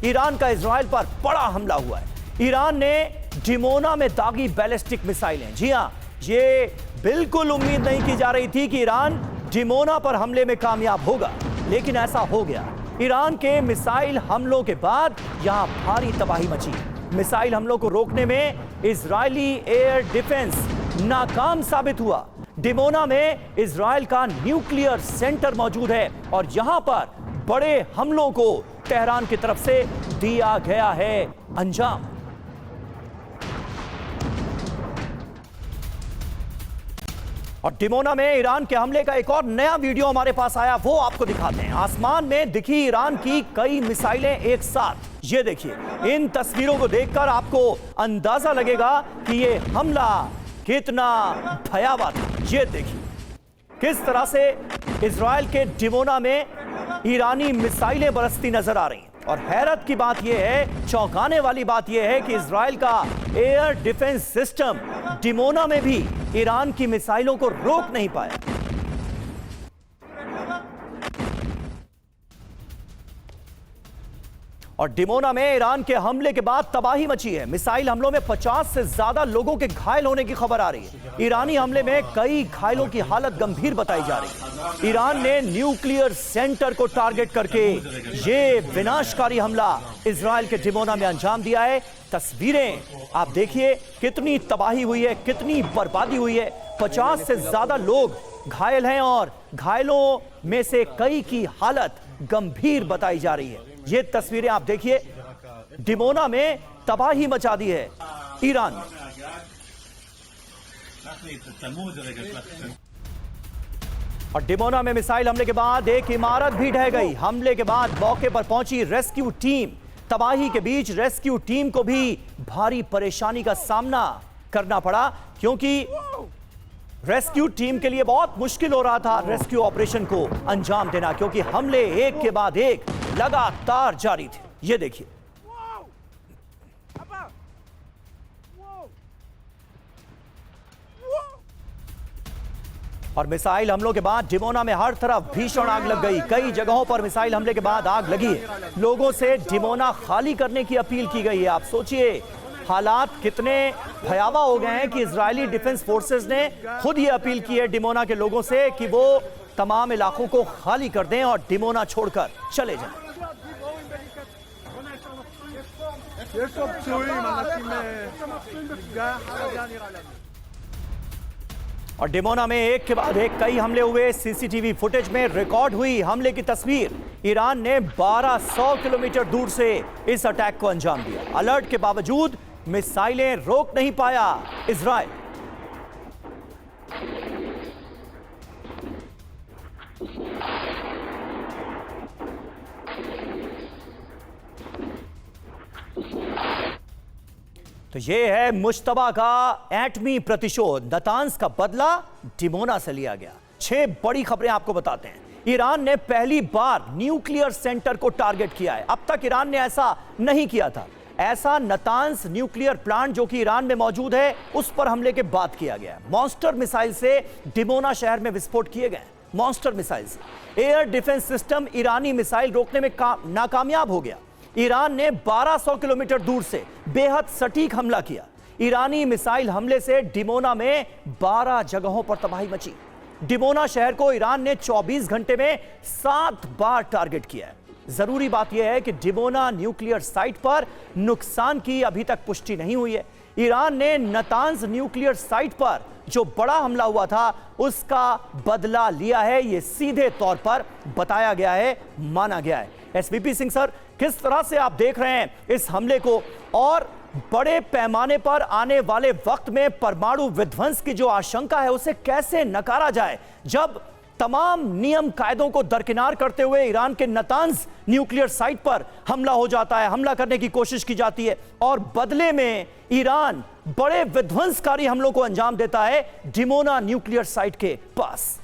Iran का Israel पर बड़ा हमला हुआ है। ईरान ने डिमोना में दागी बैलिस्टिक मिसाइलें। जी हां, ये बिल्कुल उम्मीद नहीं की जा रही थी कि ईरान डिमोना पर हमले में कामयाब होगा, लेकिन ऐसा हो गया। ईरान के मिसाइल हमलों के बाद यहां भारी तबाही मची। मिसाइल हमलों को रोकने में इजरायली एयर डिफेंस नाकाम साबित हुआ। डिमोना में इजराइल का न्यूक्लियर सेंटर मौजूद है और यहां पर बड़े हमलों को तेहरान की तरफ से दिया गया है अंजाम। और डिमोना में ईरान के हमले का एक और नया वीडियो हमारे पास आया, वो आपको दिखाते हैं। आसमान में दिखी ईरान की कई मिसाइलें एक साथ। ये देखिए, इन तस्वीरों को देखकर आपको अंदाजा लगेगा कि ये हमला कितना भयावह था। ये देखिए किस तरह से इजराइल के डिमोना में ईरानी मिसाइलें बरसती नजर आ रही हैं। और हैरत की बात यह है, चौंकाने वाली बात यह है कि इजराइल का एयर डिफेंस सिस्टम डिमोना में भी ईरान की मिसाइलों को रोक नहीं पाया। और डिमोना में ईरान के हमले के बाद तबाही मची है। मिसाइल हमलों में 50 से ज्यादा लोगों के घायल होने की खबर आ रही है। ईरानी हमले में कई घायलों की हालत गंभीर बताई जा रही है। ईरान ने न्यूक्लियर सेंटर को टारगेट करके ये विनाशकारी हमला इजराइल के डिमोना में अंजाम दिया है। तस्वीरें आप देखिए, कितनी तबाही हुई है, कितनी बर्बादी हुई है। 50 से ज्यादा लोग घायल हैं और घायलों में से कई की हालत गंभीर बताई जा रही है। ये तस्वीरें आप देखिए, डिमोना में तबाही मचा दी है ईरान ने। और डिमोना में मिसाइल हमले के बाद एक इमारत भी ढह गई। हमले के बाद मौके पर पहुंची रेस्क्यू टीम। तबाही के बीच रेस्क्यू टीम को भी भारी परेशानी का सामना करना पड़ा, क्योंकि रेस्क्यू टीम के लिए बहुत मुश्किल हो रहा था रेस्क्यू ऑपरेशन को अंजाम देना, क्योंकि हमले एक के बाद एक लगातार जारी थे। ये देखिए, और मिसाइल हमलों के बाद डिमोना में हर तरफ भीषण आग लग गई। कई जगहों पर मिसाइल हमले के बाद आग लगी है। लोगों से डिमोना खाली करने की अपील की गई है। आप सोचिए, हालात कितने भयावह हो गए हैं कि इजरायली डिफेंस फोर्सेस ने खुद ये अपील की है डिमोना के लोगों से कि वो तमाम इलाकों को खाली कर दें और डिमोना छोड़कर चले जाएं। और डिमोना में एक के बाद एक कई हमले हुए। सीसीटीवी फुटेज में रिकॉर्ड हुई हमले की तस्वीर। ईरान ने 1200 किलोमीटर दूर से इस अटैक को अंजाम दिया। अलर्ट के बावजूद मिसाइलें रोक नहीं पाया इजराइल। तो यह है मुश्तबा का एटमी प्रतिशोध। नतांज का बदला डिमोना से लिया गया। 6 बड़ी खबरें आपको बताते हैं। ईरान ने पहली बार न्यूक्लियर सेंटर को टारगेट किया है। अब तक ईरान ने ऐसा नहीं किया था। ऐसा नतांज न्यूक्लियर प्लांट जो कि ईरान में मौजूद है, उस पर हमले के बाद किया गया। मॉन्स्टर मिसाइल से डिमोना शहर में विस्फोट किए गए। मॉन्स्टर मिसाइल से एयर डिफेंस सिस्टम ईरानी मिसाइल रोकने में नाकामयाब हो गया। ईरान ने 1200 किलोमीटर दूर से बेहद सटीक हमला किया। ईरानी मिसाइल हमले से डिमोना में 12 जगहों पर तबाही मची। डिमोना शहर को ईरान ने 24 घंटे में 7 बार टारगेट किया है। जरूरी बात यह है कि डिमोना न्यूक्लियर साइट पर नुकसान की अभी तक पुष्टि नहीं हुई है। ईरान ने नतांज न्यूक्लियर साइट पर जो बड़ा हमला हुआ था उसका बदला लिया है, यह सीधे तौर पर बताया गया है, माना गया है। एसवीपी सिंह सर, किस तरह से आप देख रहे हैं इस हमले को, और बड़े पैमाने पर आने वाले वक्त में परमाणु विध्वंस की जो आशंका है उसे कैसे नकारा जाए, जब तमाम नियम कायदों को दरकिनार करते हुए ईरान के नतांज न्यूक्लियर साइट पर हमला हो जाता है, हमला करने की कोशिश की जाती है और बदले में ईरान बड़े विध्वंसकारी हमलों को अंजाम देता है डिमोना न्यूक्लियर साइट के पास।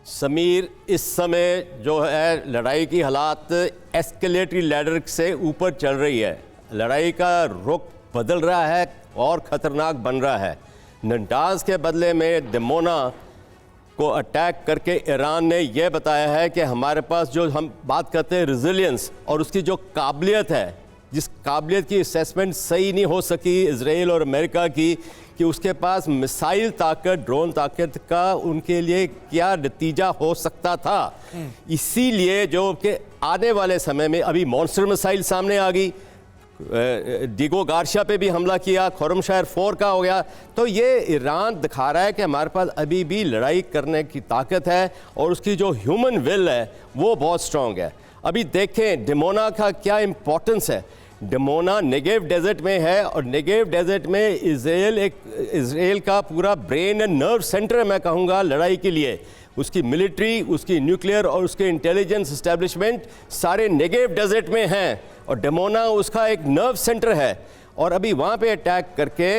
समीर, इस समय जो है लड़ाई की हालात एस्केलेटरी लैडर से ऊपर चल रही है। लड़ाई का रुख बदल रहा है और ख़तरनाक बन रहा है। नतांज के बदले में डिमोना को अटैक करके ईरान ने यह बताया है कि हमारे पास जो हम बात करते हैं रेजिलियंस और उसकी जो काबिलियत है, जिस काबिलियत की असेसमेंट सही नहीं हो सकी इजराइल और अमेरिका की, कि उसके पास मिसाइल ताकत, ड्रोन ताकत का उनके लिए क्या नतीजा हो सकता था। इसीलिए जो कि आने वाले समय में अभी मॉन्स्टर मिसाइल सामने आ गई, डिगो गार्शिया पे भी हमला किया, खुर्रमशायर 4 का हो गया। तो ये ईरान दिखा रहा है कि हमारे पास अभी भी लड़ाई करने की ताकत है और उसकी जो ह्यूमन विल है वो बहुत स्ट्रांग है। अभी देखें डिमोना का क्या इम्पोर्टेंस है। डिमोना नेगेव डेजर्ट में है और नेगेव डेजर्ट में इजराइल का पूरा ब्रेन एंड नर्व सेंटर है, मैं कहूँगा, लड़ाई के लिए। उसकी मिलिट्री, उसकी न्यूक्लियर और उसके इंटेलिजेंस इस्टेब्लिशमेंट सारे नेगेव डेजर्ट में हैं और डिमोना उसका एक नर्व सेंटर है। और अभी वहाँ पे अटैक करके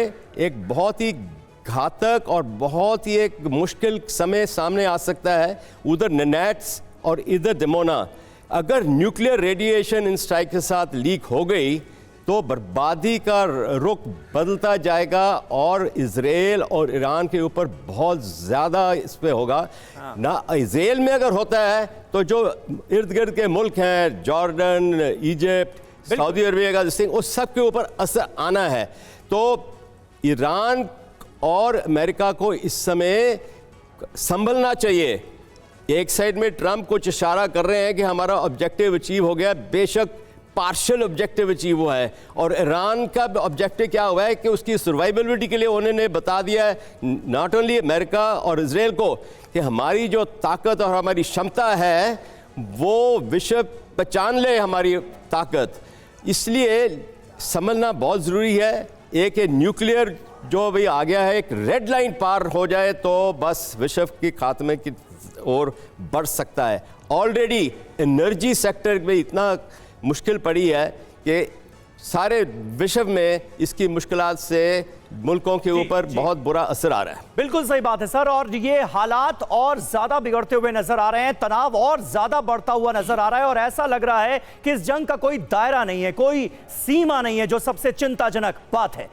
एक बहुत ही घातक और बहुत ही एक मुश्किल समय सामने आ सकता है। उधर ननैट्स और इधर डिमोना, अगर न्यूक्लियर रेडिएशन इन स्ट्राइक के साथ लीक हो गई तो बर्बादी का रुख बदलता जाएगा और इजराइल और ईरान के ऊपर बहुत ज़्यादा इस पे होगा। ना इजराइल में अगर होता है तो जो इर्द गिर्द के मुल्क हैं, जॉर्डन, इजिप्ट, सऊदी अरबिया, उस सब के ऊपर असर आना है। तो ईरान और अमेरिका को इस समय संभलना चाहिए। एक साइड में ट्रंप कुछ इशारा कर रहे हैं कि हमारा ऑब्जेक्टिव अचीव हो गया, बेशक पार्शियल ऑब्जेक्टिव अचीव हुआ है। और ईरान का ऑब्जेक्टिव क्या हुआ है कि उसकी सर्वाइवबिलिटी के लिए उन्होंने बता दिया है, नॉट ओनली अमेरिका और इजराइल को, कि हमारी जो ताकत और हमारी क्षमता है वो विश्व पहचान ले हमारी ताकत। इसलिए समझना बहुत ज़रूरी है। एक न्यूक्लियर जो अभी आ गया है, एक रेड लाइन पार हो जाए तो बस विश्व की खात्मे की ओर बढ़ सकता है। ऑलरेडी एनर्जी सेक्टर में इतना मुश्किल पड़ी है कि सारे विश्व में इसकी मुश्किलात से मुल्कों के ऊपर बहुत बुरा असर आ रहा है। बिल्कुल सही बात है सर, और ये हालात और ज्यादा बिगड़ते हुए नजर आ रहे हैं, तनाव और ज्यादा बढ़ता हुआ नजर आ रहा है और ऐसा लग रहा है कि इस जंग का कोई दायरा नहीं है, कोई सीमा नहीं है, जो सबसे चिंताजनक बात है।